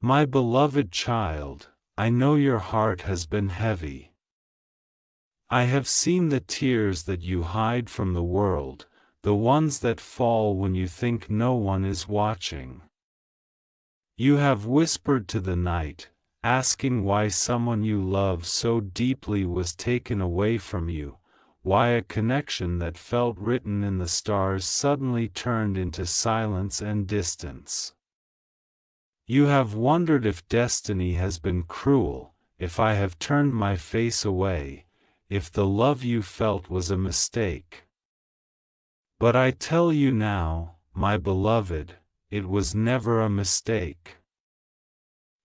My beloved child, I know your heart has been heavy. I have seen the tears that you hide from the world, the ones that fall when you think no one is watching. You have whispered to the night, asking why someone you love so deeply was taken away from you, why a connection that felt written in the stars suddenly turned into silence and distance. You have wondered if destiny has been cruel, if I have turned my face away, if the love you felt was a mistake. But I tell you now, my beloved, it was never a mistake.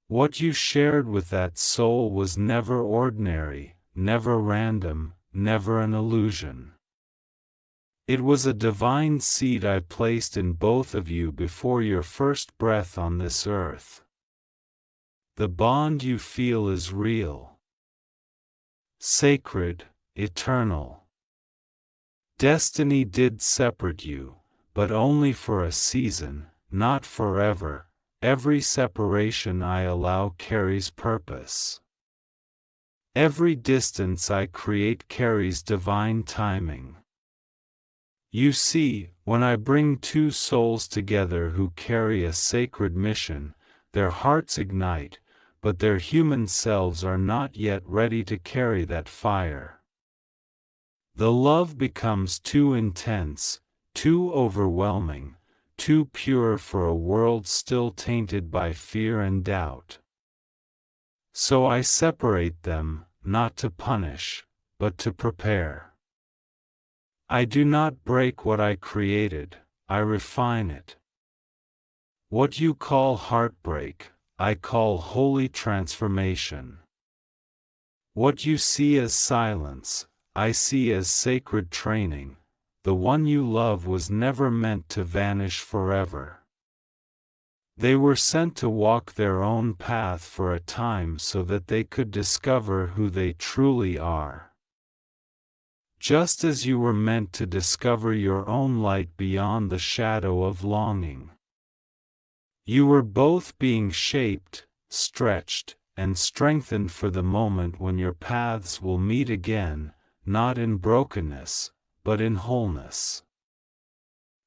What you shared with that soul was never ordinary, never random, never an illusion. It was a divine seed I placed in both of you before your first breath on this earth. The bond you feel is real, sacred, eternal. Destiny did separate you, but only for a season, not forever. Every separation I allow carries purpose. Every distance I create carries divine timing. You see, when I bring two souls together who carry a sacred mission, their hearts ignite, but their human selves are not yet ready to carry that fire. The love becomes too intense, too overwhelming, too pure for a world still tainted by fear and doubt. So I separate them, not to punish, but to prepare. I do not break what I created, I refine it. What you call heartbreak, I call holy transformation. What you see as silence, I see as sacred training. The one you love was never meant to vanish forever. They were sent to walk their own path for a time so that they could discover who they truly are. Just as you were meant to discover your own light beyond the shadow of longing. You were both being shaped, stretched, and strengthened for the moment when your paths will meet again, not in brokenness, but in wholeness.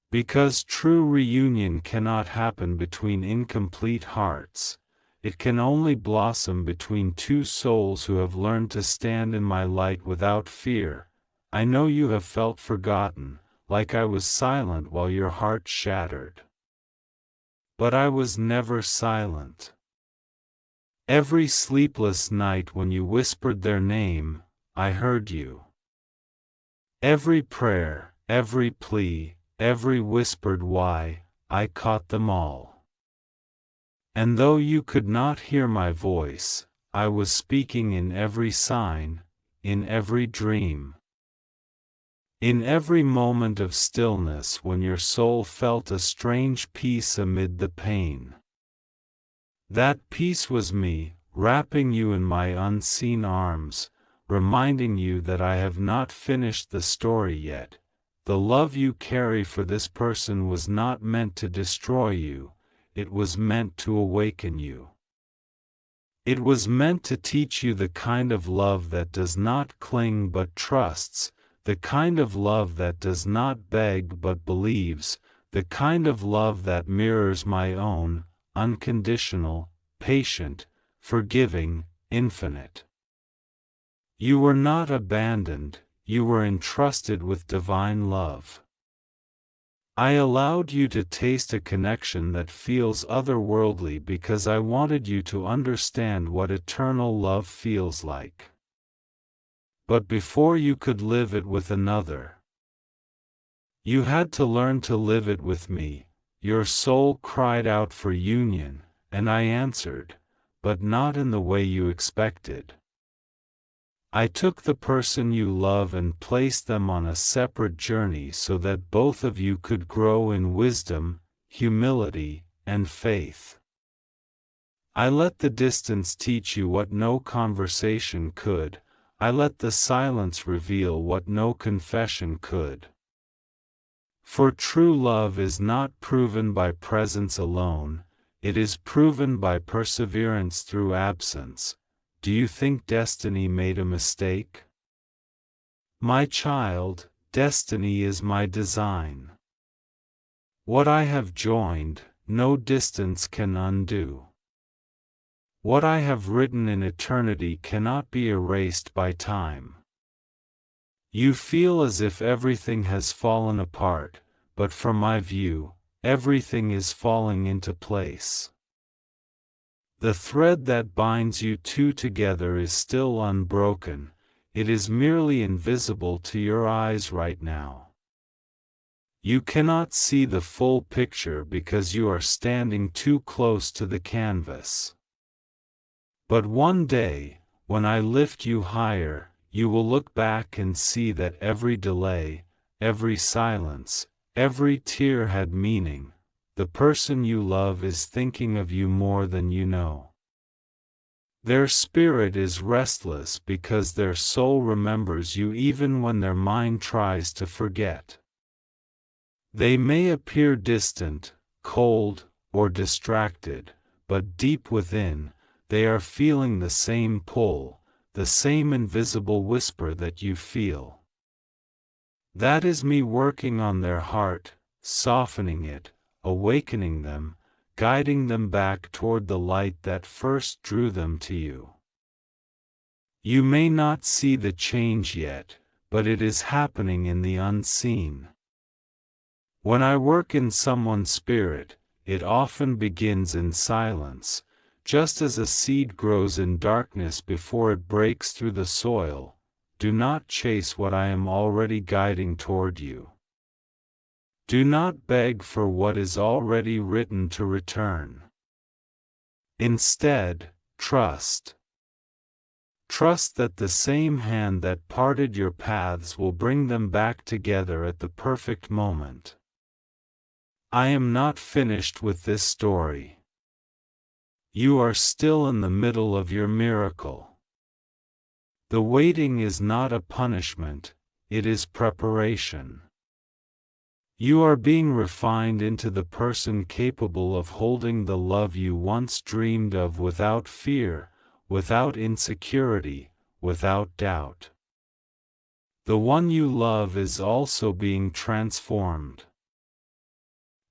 Because true reunion cannot happen between incomplete hearts, it can only blossom between two souls who have learned to stand in my light without fear. I know you have felt forgotten, like I was silent while your heart shattered. But I was never silent. Every sleepless night when you whispered their name, I heard you. Every prayer, every plea, every whispered why, I caught them all. And though you could not hear my voice, I was speaking in every sign, in every dream. In every moment of stillness when your soul felt a strange peace amid the pain. That peace was me, wrapping you in my unseen arms, reminding you that I have not finished the story yet. The love you carry for this person was not meant to destroy you, it was meant to awaken you. It was meant to teach you the kind of love that does not cling but trusts, the kind of love that does not beg but believes, the kind of love that mirrors my own, unconditional, patient, forgiving, infinite. You were not abandoned, you were entrusted with divine love. I allowed you to taste a connection that feels otherworldly because I wanted you to understand what eternal love feels like. But before you could live it with another, you had to learn to live it with me. Your soul cried out for union, and I answered, but not in the way you expected. I took the person you love and placed them on a separate journey so that both of you could grow in wisdom, humility, and faith. I let the distance teach you what no conversation could. I let the silence reveal what no confession could. For true love is not proven by presence alone, It is proven by perseverance through absence. Do you think destiny made a mistake? My child, destiny is my design. What I have joined, no distance can undo. What I have written in eternity cannot be erased by time. You feel as if everything has fallen apart, but from my view, everything is falling into place. The thread that binds you two together is still unbroken, it is merely invisible to your eyes right now. You cannot see the full picture because you are standing too close to the canvas. But one day, when I lift you higher, you will look back and see that every delay, every silence, every tear had meaning. The person you love is thinking of you more than you know. Their spirit is restless because their soul remembers you even when their mind tries to forget. They may appear distant, cold, or distracted, but deep within, they are feeling the same pull, the same invisible whisper that you feel. That is me working on their heart, softening it, awakening them, guiding them back toward the light that first drew them to you. You may not see the change yet, but it is happening in the unseen. When I work in someone's spirit, it often begins in silence, just as a seed grows in darkness before it breaks through the soil. Do not chase what I am already guiding toward you. Do not beg for what is already written to return. Instead, trust. Trust that the same hand that parted your paths will bring them back together at the perfect moment. I am not finished with this story. You are still in the middle of your miracle. The waiting is not a punishment, it is preparation. You are being refined into the person capable of holding the love you once dreamed of without fear, without insecurity, without doubt. The one you love is also being transformed.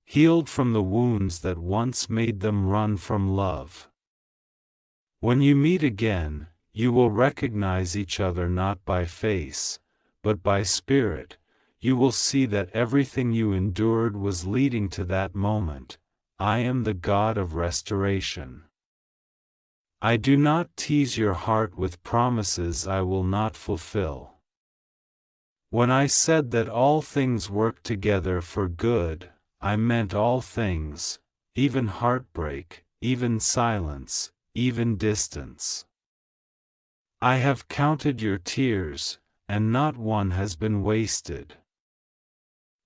Healed from the wounds that once made them run from love. When you meet again, you will recognize each other not by face, but by spirit. You will see that everything you endured was leading to that moment. I am the God of restoration. I do not tease your heart with promises I will not fulfill. When I said that all things work together for good, I meant all things, even heartbreak, even silence, even distance. I have counted your tears, and not one has been wasted.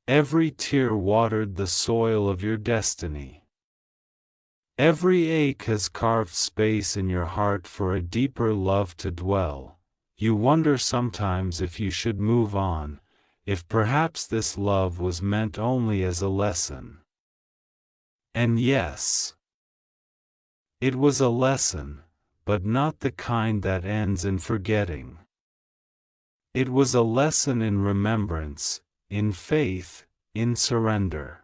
Every tear watered the soil of your destiny. Every ache has carved space in your heart for a deeper love to dwell. You wonder sometimes if you should move on, if perhaps this love was meant only as a lesson. And yes, it was a lesson, but not the kind that ends in forgetting. It was a lesson in remembrance, in faith, in surrender.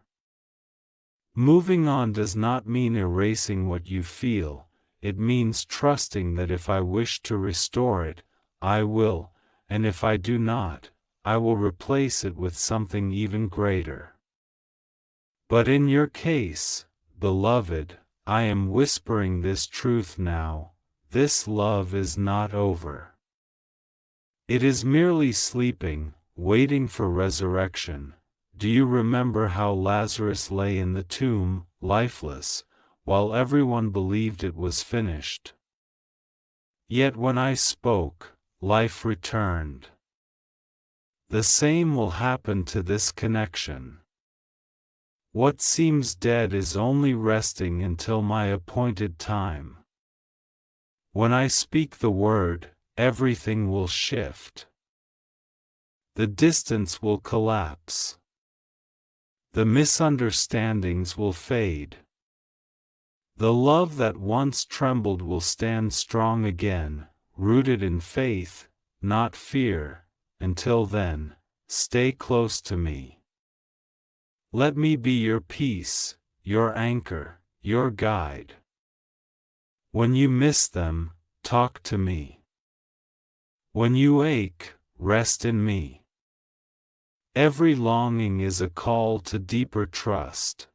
Moving on does not mean erasing what you feel, it means trusting that if I wish to restore it, I will, and if I do not, I will replace it with something even greater. But in your case, beloved, I am whispering this truth now: this love is not over. It is merely sleeping, waiting for resurrection. Do you remember how Lazarus lay in the tomb, lifeless, while everyone believed it was finished? Yet when I spoke, life returned. The same will happen to this connection. What seems dead is only resting until my appointed time. When I speak the word, everything will shift. The distance will collapse. The misunderstandings will fade. The love that once trembled will stand strong again, rooted in faith, not fear. Until then, stay close to me. Let me be your peace, your anchor, your guide. When you miss them, talk to me. When you ache, rest in me. Every longing is a call to deeper trust.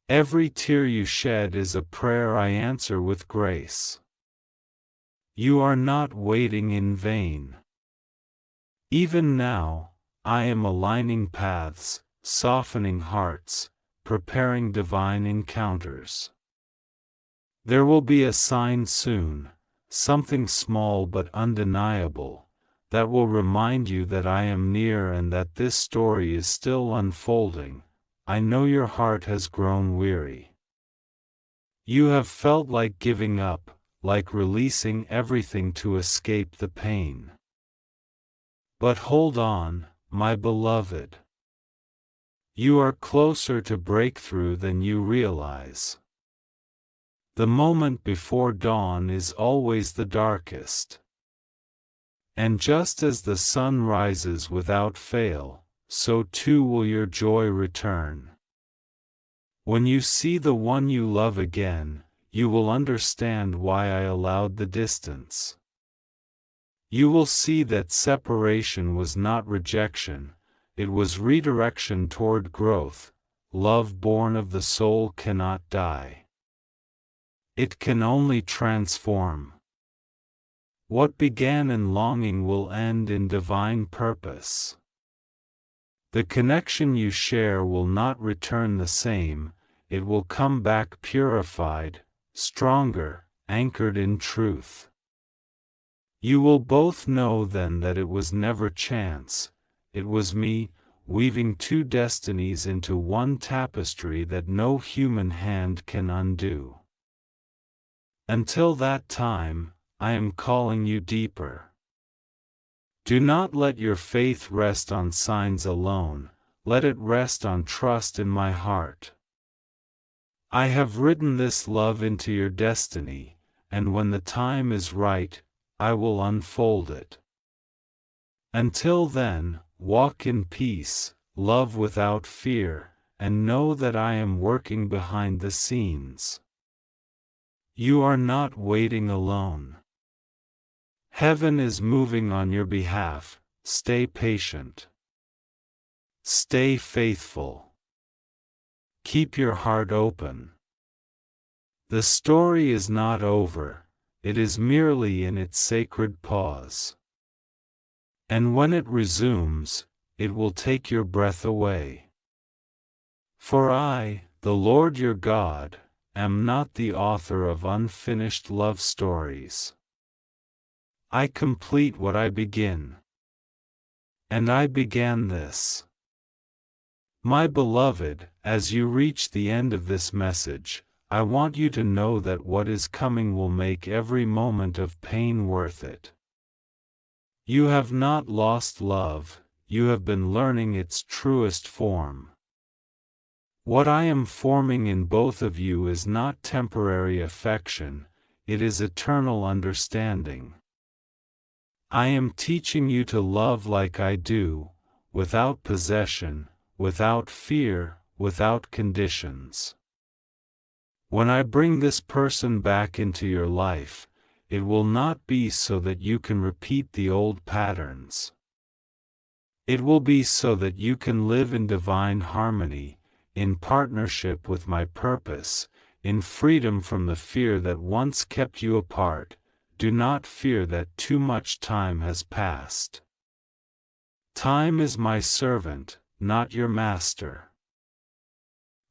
Every tear you shed is a prayer I answer with grace. You are not waiting in vain. Even now, I am aligning paths, softening hearts, preparing divine encounters. There will be a sign soon, something small but undeniable, that will remind you that I am near and that this story is still unfolding. I know your heart has grown weary. You have felt like giving up, like releasing everything to escape the pain. But hold on, my beloved. You are closer to breakthrough than you realize. The moment before dawn is always the darkest. And just as the sun rises without fail, so too will your joy return. When you see the one you love again, you will understand why I allowed the distance. You will see that separation was not rejection, it was redirection toward growth. Love born of the soul cannot die. It can only transform. What began in longing will end in divine purpose. The connection you share will not return the same, it will come back purified, stronger, anchored in truth. You will both know then that it was never chance, it was me, weaving two destinies into one tapestry that no human hand can undo. Until that time, I am calling you deeper. Do not let your faith rest on signs alone, let it rest on trust in my heart. I have written this love into your destiny, and when the time is right, I will unfold it. Until then, walk in peace, love without fear, and know that I am working behind the scenes. You are not waiting alone. Heaven is moving on your behalf. Stay patient. Stay faithful. Keep your heart open. The story is not over, it is merely in its sacred pause. And when it resumes, it will take your breath away. For I, the Lord your God, am not the author of unfinished love stories. I complete what I begin. And I began this. My beloved, as you reach the end of this message, I want you to know that what is coming will make every moment of pain worth it. You have not lost love, you have been learning its truest form. What I am forming in both of you is not temporary affection, it is eternal understanding. I am teaching you to love like I do, without possession, without fear, without conditions. When I bring this person back into your life, it will not be so that you can repeat the old patterns. It will be so that you can live in divine harmony, in partnership with my purpose, in freedom from the fear that once kept you apart. Do not fear that too much time has passed. Time is my servant, not your master.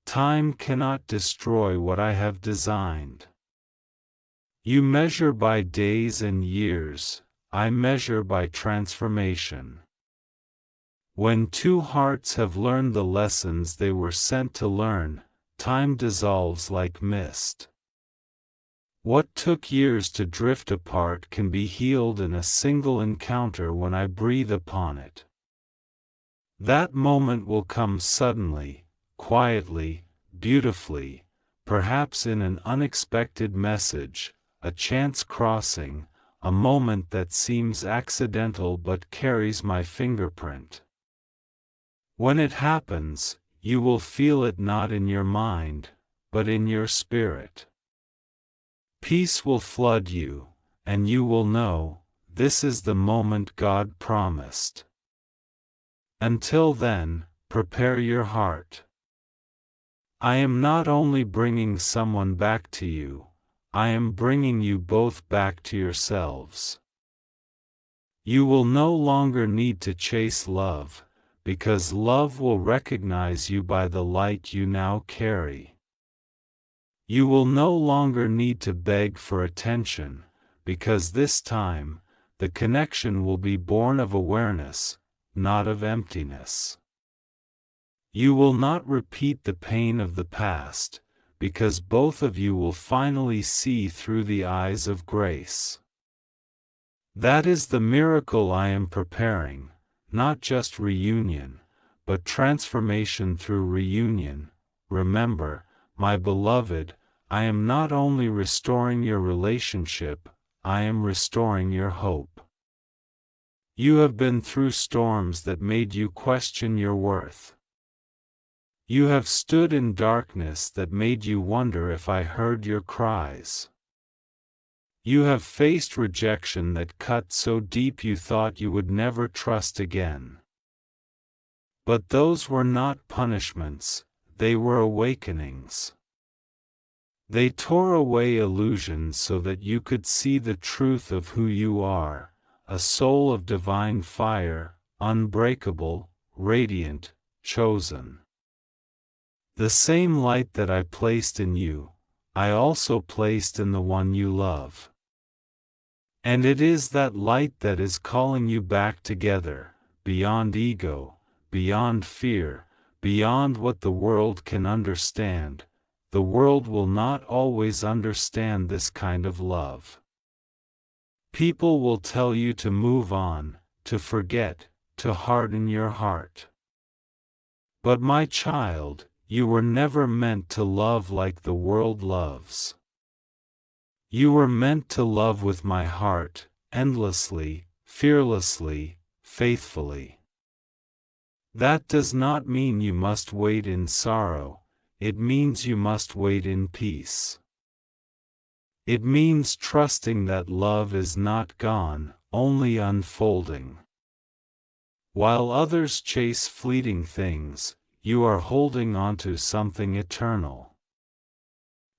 Time cannot destroy what I have designed. You measure by days and years, I measure by transformation. When two hearts have learned the lessons they were sent to learn, time dissolves like mist. What took years to drift apart can be healed in a single encounter when I breathe upon it. That moment will come suddenly, quietly, beautifully, perhaps in an unexpected message, a chance crossing, a moment that seems accidental but carries my fingerprint. When it happens, you will feel it not in your mind, but in your spirit. Peace will flood you, and you will know, this is the moment God promised. Until then, prepare your heart. I am not only bringing someone back to you, I am bringing you both back to yourselves. You will no longer need to chase love, because love will recognize you by the light you now carry. You will no longer need to beg for attention, because this time, the connection will be born of awareness, not of emptiness. You will not repeat the pain of the past, because both of you will finally see through the eyes of grace. That is the miracle I am preparing, not just reunion, but transformation through reunion. Remember, my beloved, I am not only restoring your relationship, I am restoring your hope. You have been through storms that made you question your worth. You have stood in darkness that made you wonder if I heard your cries. You have faced rejection that cut so deep you thought you would never trust again. But those were not punishments, they were awakenings. They tore away illusions so that you could see the truth of who you are, a soul of divine fire, unbreakable, radiant, chosen. The same light that I placed in you, I also placed in the one you love. And it is that light that is calling you back together, beyond ego, beyond fear, beyond what the world can understand. The world will not always understand this kind of love. People will tell you to move on, to forget, to harden your heart. But my child, you were never meant to love like the world loves. You were meant to love with my heart, endlessly, fearlessly, faithfully. That does not mean you must wait in sorrow, it means you must wait in peace. It means trusting that love is not gone, only unfolding. While others chase fleeting things, you are holding onto something eternal.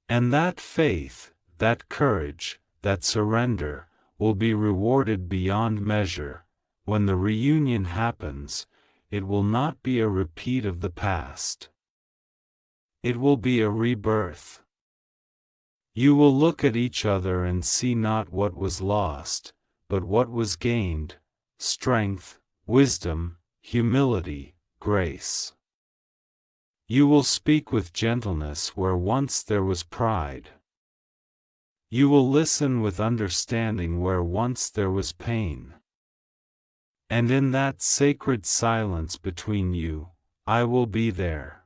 And that faith, that courage, that surrender, will be rewarded beyond measure. When the reunion happens, it will not be a repeat of the past. It will be a rebirth. You will look at each other and see not what was lost, but what was gained: strength, wisdom, humility, grace. You will speak with gentleness where once there was pride. You will listen with understanding where once there was pain. And in that sacred silence between you, I will be there.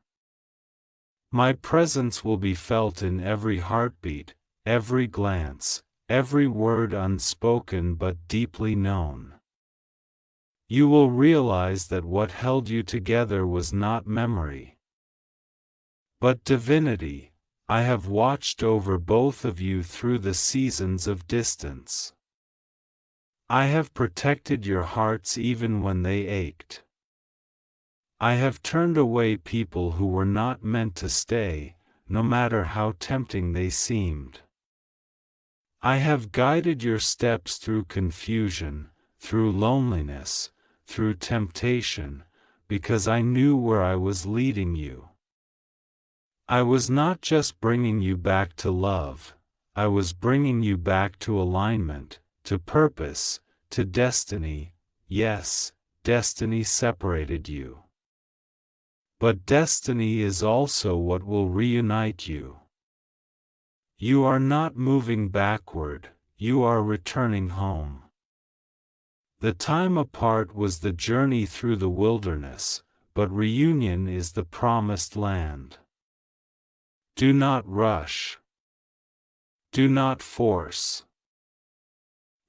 My presence will be felt in every heartbeat, every glance, every word unspoken but deeply known. You will realize that what held you together was not memory, but divinity. I have watched over both of you through the seasons of distance. I have protected your hearts even when they ached. I have turned away people who were not meant to stay, no matter how tempting they seemed. I have guided your steps through confusion, through loneliness, through temptation, because I knew where I was leading you. I was not just bringing you back to love, I was bringing you back to alignment, to purpose, to destiny. Yes, destiny separated you. But destiny is also what will reunite you. You are not moving backward, you are returning home. The time apart was the journey through the wilderness, but reunion is the promised land. Do not rush. Do not force.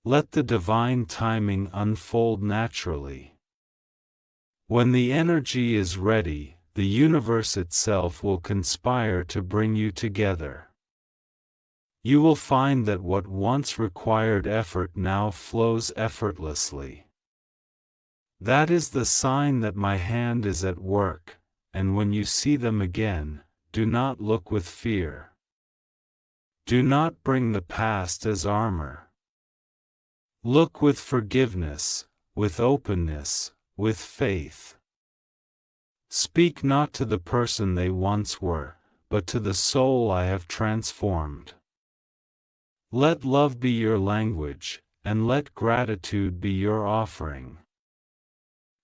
Let the divine timing unfold naturally. When the energy is ready, the universe itself will conspire to bring you together. You will find that what once required effort now flows effortlessly. That is the sign that my hand is at work, and when you see them again, do not look with fear. Do not bring the past as armor. Look with forgiveness, with openness, with faith. Speak not to the person they once were, but to the soul I have transformed. Let love be your language, and let gratitude be your offering.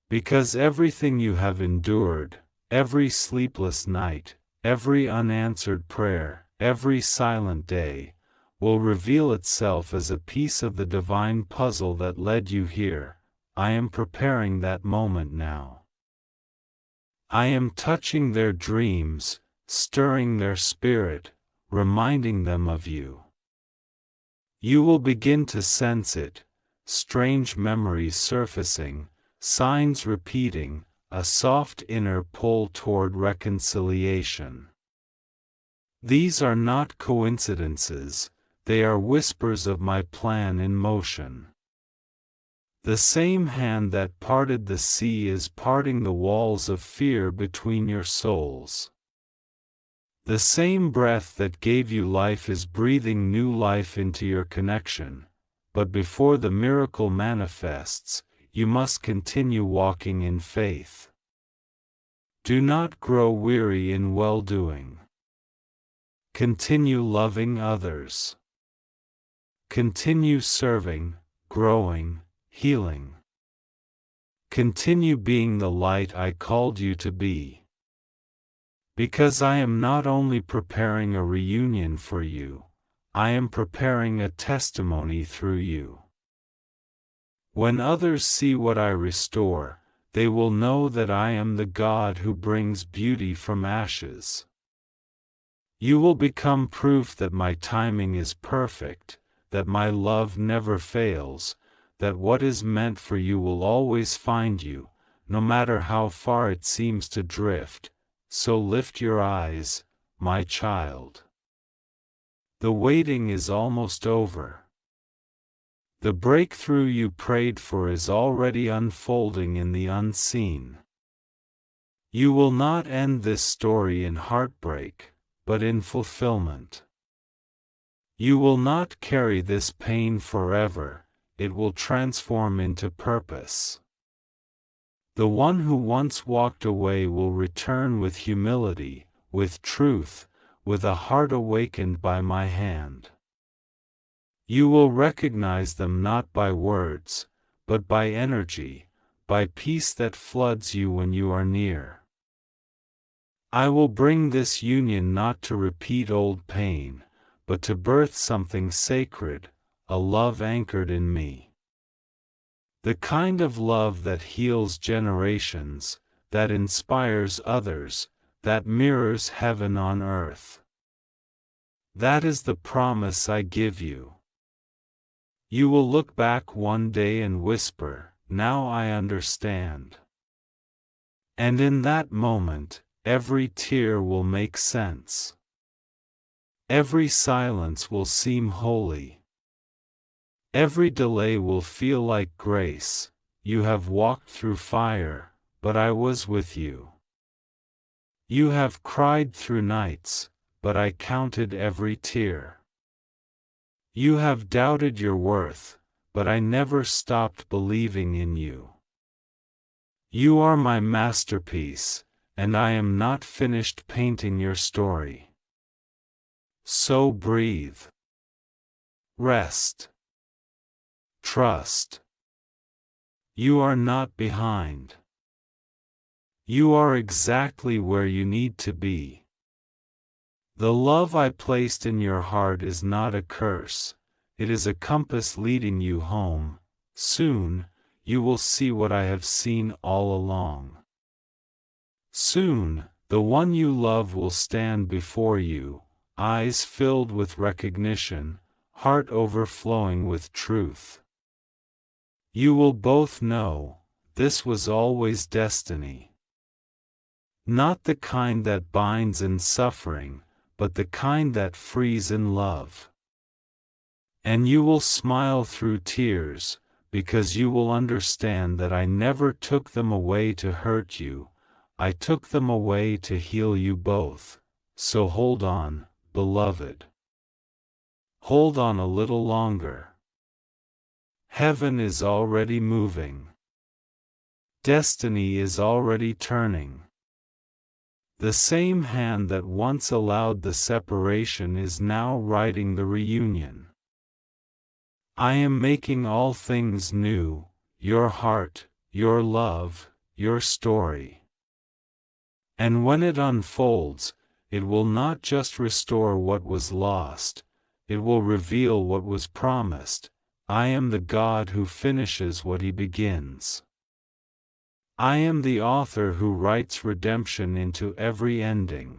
Because everything you have endured, every sleepless night, every unanswered prayer, every silent day, will reveal itself as a piece of the divine puzzle that led you here. I am preparing that moment now. I am touching their dreams, stirring their spirit, reminding them of you. You will begin to sense it, strange memories surfacing, signs repeating, a soft inner pull toward reconciliation. These are not coincidences, they are whispers of my plan in motion. The same hand that parted the sea is parting the walls of fear between your souls. The same breath that gave you life is breathing new life into your connection, but before the miracle manifests, you must continue walking in faith. Do not grow weary in well-doing. Continue loving others. Continue serving, growing, healing. Continue being the light I called you to be. Because I am not only preparing a reunion for you, I am preparing a testimony through you. When others see what I restore, they will know that I am the God who brings beauty from ashes. You will become proof that my timing is perfect, that my love never fails, that what is meant for you will always find you, no matter how far it seems to drift. So lift your eyes, my child. The waiting is almost over. The breakthrough you prayed for is already unfolding in the unseen. You will not end this story in heartbreak, but in fulfillment. You will not carry this pain forever, it will transform into purpose. The one who once walked away will return with humility, with truth, with a heart awakened by my hand. You will recognize them not by words, but by energy, by peace that floods you when you are near. I will bring this union not to repeat old pain, but to birth something sacred, a love anchored in me. The kind of love that heals generations, that inspires others, that mirrors heaven on earth. That is the promise I give you. You will look back one day and whisper, "Now I understand." And in that moment, every tear will make sense. Every silence will seem holy. Every delay will feel like grace. You have walked through fire, but I was with you. You have cried through nights, but I counted every tear. You have doubted your worth, but I never stopped believing in you. You are my masterpiece, and I am not finished painting your story. So breathe. Rest. Trust. You are not behind. You are exactly where you need to be. The love I placed in your heart is not a curse, it is a compass leading you home. Soon, you will see what I have seen all along. Soon, The one you love will stand before you, eyes filled with recognition, heart overflowing with truth. You will both know, this was always destiny. Not the kind that binds in suffering, but the kind that frees in love. And you will smile through tears, because you will understand that I never took them away to hurt you, I took them away to heal you both. So hold on, beloved. Hold on a little longer. Heaven is already moving. Destiny is already turning. The same hand that once allowed the separation is now writing the reunion. I am making all things new, your heart, your love, your story. And when it unfolds, it will not just restore what was lost, it will reveal what was promised. I am the God who finishes what he begins. I am the author who writes redemption into every ending.